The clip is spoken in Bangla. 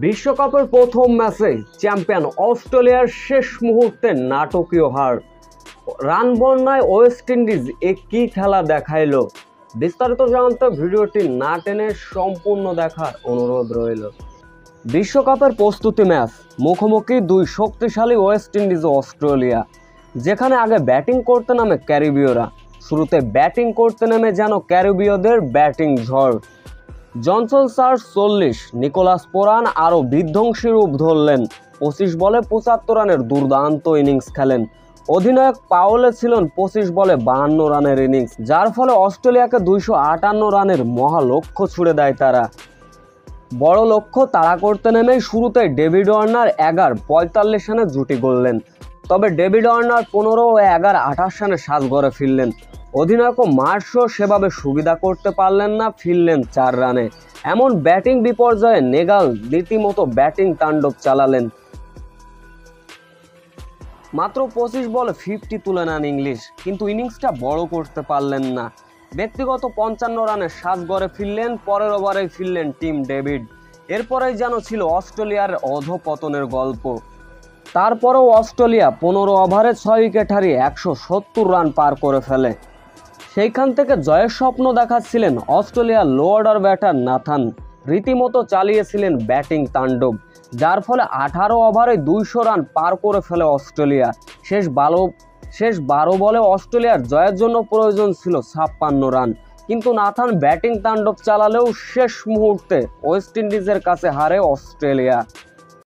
বিশ্বকাপের প্রথম ম্যাচে চ্যাম্পিয়ন অস্ট্রেলিয়ার শেষ মুহূর্তে নাটকীয় হার। রান বন্যায় ওয়েস্ট ইন্ডিজ কি খেলা দেখাইলো, বিস্তারিত জানতে ভিডিওটি না টেনে সম্পূর্ণ দেখার অনুরোধ রইল। বিশ্বকাপের প্রস্তুতি ম্যাচ, মুখোমুখি দুই শক্তিশালী ওয়েস্ট ইন্ডিজ ও অস্ট্রেলিয়া। যেখানে আগে ব্যাটিং করতে নামে ক্যারিবীয়রা, শুরুতে ব্যাটিং করতে নেমে যেন ক্যারিবীয়দের ব্যাটিং ঝড়। জনসন সার 40, নিকোলাস পোরান আরও বিধ্বংসী রূপ ধরলেন। 25 বলে 75 রানের দুর্দান্ত ইনিংস খেলেন। অধিনায়ক পাওয়েল ছিলেন 25 বলে 52 রানের ইনিংস, যার ফলে অস্ট্রেলিয়াকে 258 রানের মহা লক্ষ্য ছুড়ে দেয় তারা। বড় লক্ষ্য তাড়া করতে নেমেই শুরুতে ডেভিড ওয়ার্নার 11-45 রানে জুটি গড়লেন। তবে ডেভিড ওয়ার্নার 15 ও 28 রানে সাজঘরে ফিরলেন। অধিনায়ক মার্শও সেভাবে সুবিধা করতে পারলেন না, ফিরলেন 4 রানে। এমন ব্যাটিং বিপর্যয়ে নেগাল রীতিমতো ব্যাটিং তাণ্ডব চালালেন। মাত্র 25 বলে 50 তুলে নেন ইংলিশ, কিন্তু ইনিংসটা বড় করতে পারলেন না। ব্যক্তিগত 55 রানে সাজঘরে ফিরলেন। পরের ওভারেই ফিরলেন টিম ডেভিড। এরপরেই যেন ছিল অস্ট্রেলিয়ার অধঃপতনের গল্প। তারপরেও অস্ট্রেলিয়া 15 ওভারে 6 উইকেট হারিয়ে 170 রান পার করে ফেলে। সেইখান থেকে জয়ের স্বপ্ন দেখাচ্ছিলেন অস্ট্রেলিয়ার লো অর্ডার ব্যাটার নাথান। রীতিমতো চালিয়েছিলেন ব্যাটিং তাণ্ডব, যার ফলে 18 ওভারে 200 রান পার করে ফেলে অস্ট্রেলিয়া। শেষ 12 বলে অস্ট্রেলিয়ার জয়ের জন্য প্রয়োজন ছিল 56 রান, কিন্তু নাথান ব্যাটিং তাণ্ডব চালালেও শেষ মুহূর্তে ওয়েস্ট ইন্ডিজের কাছে হারে অস্ট্রেলিয়া।